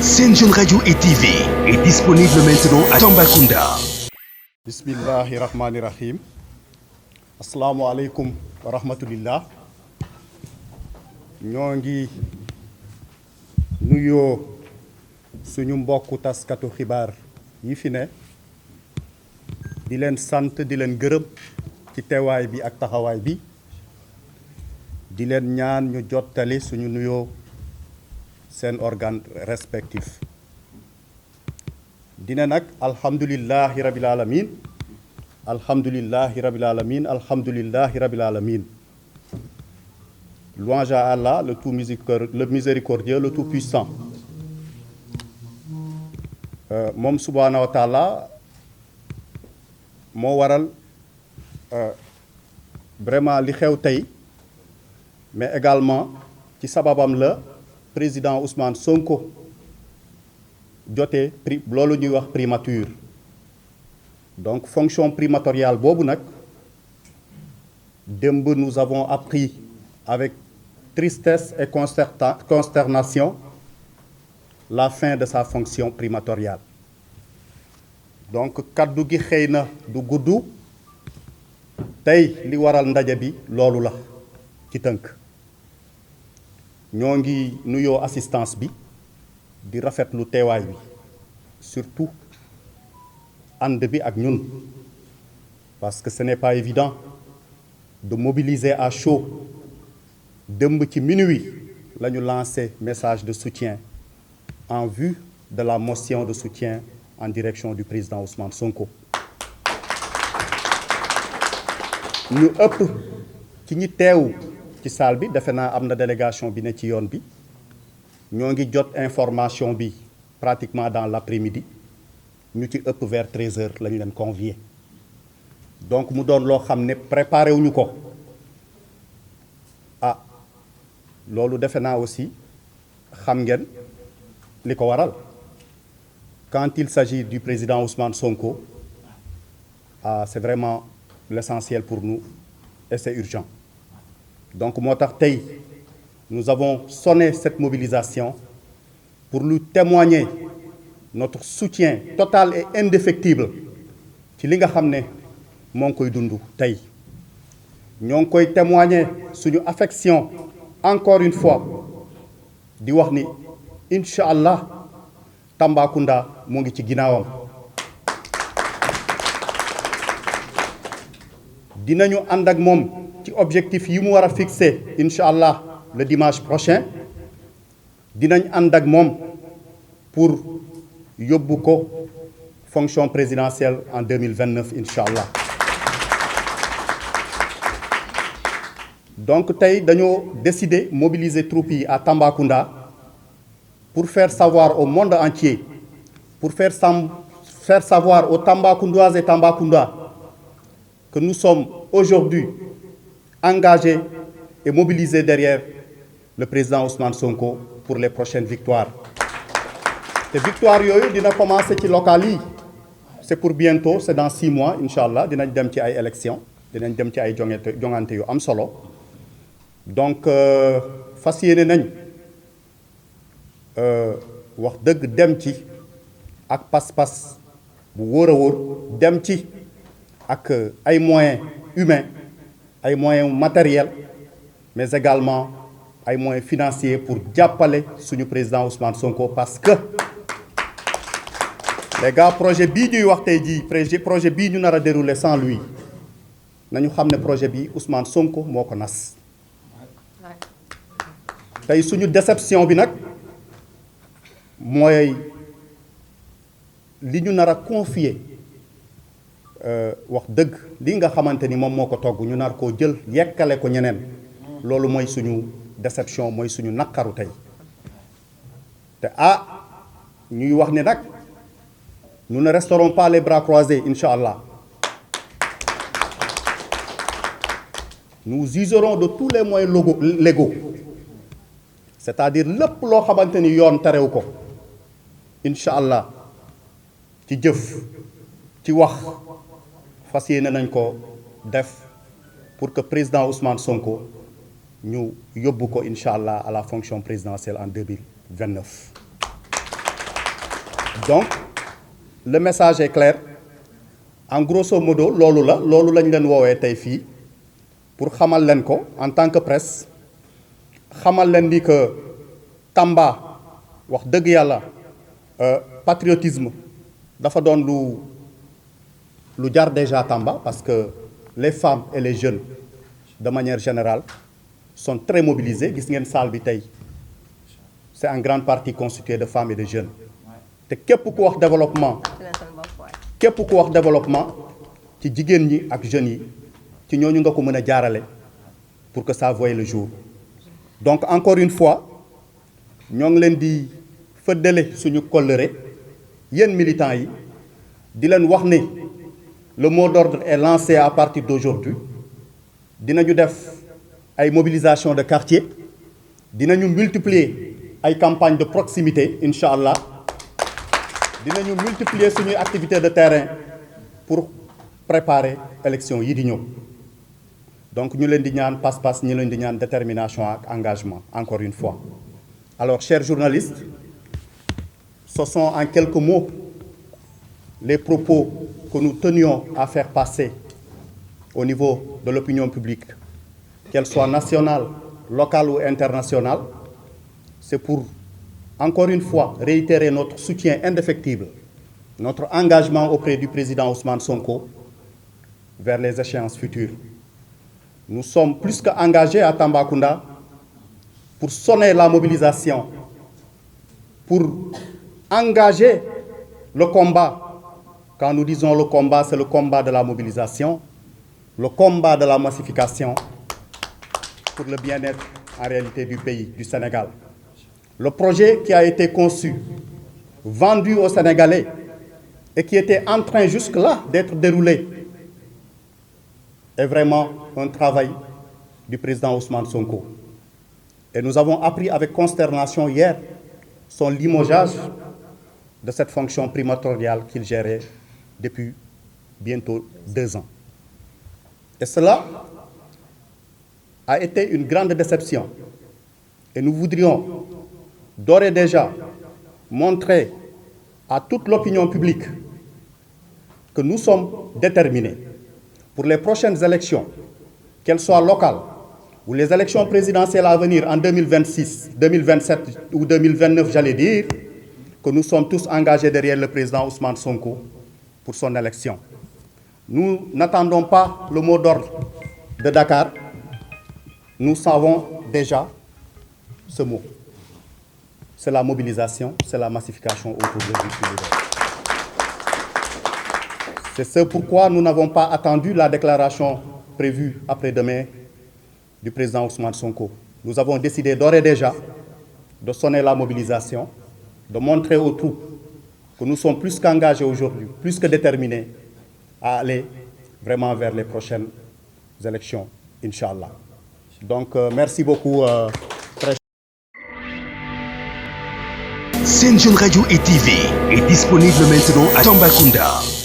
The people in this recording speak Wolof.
Sen Jeune Radio et TV est disponible maintenant à Tambacounda. Bismillahi rahmani rahim. Assalamu alaikum wa rahmatulillah. ñoo ngi nuyoo suñu mbokku taskatu xibaar yi fi ne di leen sant di leen gërëm ci teewaay bi ak taxawaay bi di leen ñaan ñu jottali suñu nuyoo seen organe respectif dina nag alhamdulillahi rabbil alamin alhamdulillahi rabbil alamin alhamdulillahi rabbil alamin. Louange à Allah, le miséricordieux, le tout-puissant. Moom subhanahu wa taala moo waral vraiment li xew tey mais également ci sababam la président Ousmane Sonko jotee loolu ñuy wax primature. Donc fonction primatoriale boobu nag démb nous avons appris avec tristesse et consternation la fin de sa fonction primatoriale. Donc kaddu gi xëy na du gudd tey li waral ndaje bi loolu la ci tënk ñoo ngi nuyoo assistance bi di rafetlu teewaay bi surtout ànd bi ak ñun parce que ce n'est pas évident de mobiliser à chaud. Dëmb ci minuit la ñu lancé message de soutien en vue de la motion de soutien en direction du président Ousmane Sonko. ñu ëpp ci ñi teew ci salle bi defe naa am na délégation bi ne ci yoon bi ñoo ngi jot information bi pratiquement dans l'après-midi ñu ci ëpp vers 13h la ñu leen convier donc mu doon loo xam ne préparé wuñu ko loolu defe naa aussi xam ngeen li ko waral quand il s'agit du président Ousmane Sonko c'est vraiment l'essentiel pour nous et c'est urgent donc moo tax tey nous avons sonné cette mobilisation pour lui témoigner notre soutien total et indéfectible ci li nga xam ne moo ngi koy dund tey ñoo ngi koy témoigner suñu affection encore une fois di wax ni incha allah Tambacounda mu ngi ci ginnaawam dinañu ànd ak moom ci objectif yi mu war a fixé incha allah le dimanche prochain dinañ ànd ak moom pour yóbbu ko fonction présidentielle en 2029 incha allah. Donc tey dañoo décider mobiliser troupes yi à Tambacounda pour faire savoir au monde entier pour faire savoir aux Tambacoundoises et Tambacounda que nous sommes aujourd'hui engagés et mobilisés derrière le président Ousmane Sonko pour les prochaines victoires. te victoire yooyu dina commencer ci local yi c'est pour bientôt c'est dans 6 mois incha allah dinañ dem ci ay élections dinañ dem ci ay jongante yu am solo. Donc fas yéene nañ wax dëgg dem ci ak pas-pas bu wóor a wóor dem ci ak ay moyens humains ay moyens matériels mais également ay moyens financiers pour jàppale suñu président Ousmane Sonko parce que les gars projet bii ñuy wax tey jii projet bii ñu nar a dérouler sans lui nañu xam ne projet bi Ousmane Sonko moo ko nas. tey suñu déception bi nag mooy li ñu nar a confier wax dëgg li nga xamante ni moom moo ko togg ñu nar koo jël yekkale ko ñeneen loolu mooy suñu déception mooy suñu naqaru tey te ñuy wax ne nag nous ne resterons pas les bras croisés incha allah nous userons de tous les moyens légaux c'est-à-dire lépp loo xamante ni yoon terew ko incha allah ci jëf ci wax fas yéene nañ ko def pour que président Ousmane Sonko ñu yóbbu ko incha allah à la fonction présidentielle en 2029. Donc, le message est clair. En grosso modo, loolu lañ leen woowee tey fii pour xamal leen ko en tant que presse xamal leen ni que Tamba wax dëgg yàlla patriotisme dafa doon lu jar déjà Tamba parce que les femmes et les jeunes de manière générale sont très mobilisés gis ngeen salle bi tey c'est en grande partie constitué de femmes et de jeunes te képp ku wax développement ci jigéen ñi ak jeunes yi ci ñooñu nga ko mën a jaarale pour que ça voie le jour. Donc encore une fois ñoo ngi leen di fëddale suñu kóllëre yéen militants yi di leen wax ne le mot d'ordre est lancé à partir d'aujourd'hui dinañu def ay mobilisation de quartier dinañu multiplier ay campagnes de proximité incha allah dinañu multiplier suñuy activités de terrain pour préparer élection yi di ñëw donc ñu leen di ñaan pas-pas ñu leen di ñaan détermination ak engagement encore une fois. Alors chers journalistes, ce sont en quelques mots les propos que nous tenions à faire passer au niveau de l'opinion publique, qu'elle soit nationale, locale ou internationale. C'est pour, encore une fois, réitérer notre soutien indéfectible, notre engagement auprès du président Ousmane Sonko vers les échéances futures. Nous sommes plus qu'engagés à Tambacounda pour sonner la mobilisation, pour engager le combat. Quand nous disons le combat, c'est le combat de la mobilisation, le combat de la massification pour le bien-être en réalité du pays, du Sénégal. Le projet qui a été conçu, vendu aux Sénégalais et qui était en train jusque-là d'être déroulé est vraiment un travail du président Ousmane Sonko. Et nous avons appris avec consternation hier son limogeage de cette fonction primatoriale qu'il gérait depuis bientôt 2 ans. Et cela a été une grande déception. Et nous voudrions d'ores et déjà montrer à toute l'opinion publique que nous sommes déterminés pour les prochaines élections, qu'elles soient locales ou les élections présidentielles à venir en 2026, 2027 ou 2029, j'allais dire, que nous sommes tous engagés derrière le président Ousmane Sonko pour son élection. Nous n'attendons pas le mot d'ordre de Dakar. Nous savons déjà ce mot. C'est la mobilisation, c'est la massification autour de lui. C'est ce pourquoi nous n'avons pas attendu la déclaration prévue après-demain du président Ousmane Sonko. Nous avons décidé d'ores et déjà de sonner la mobilisation, de montrer aux troupes que nous sommes plus qu'engagés aujourd'hui, plus que déterminés à aller vraiment vers les prochaines élections, Inch'Allah. Donc, merci beaucoup. Sen Jeune Radio et TV est disponible maintenant à Tambacounda.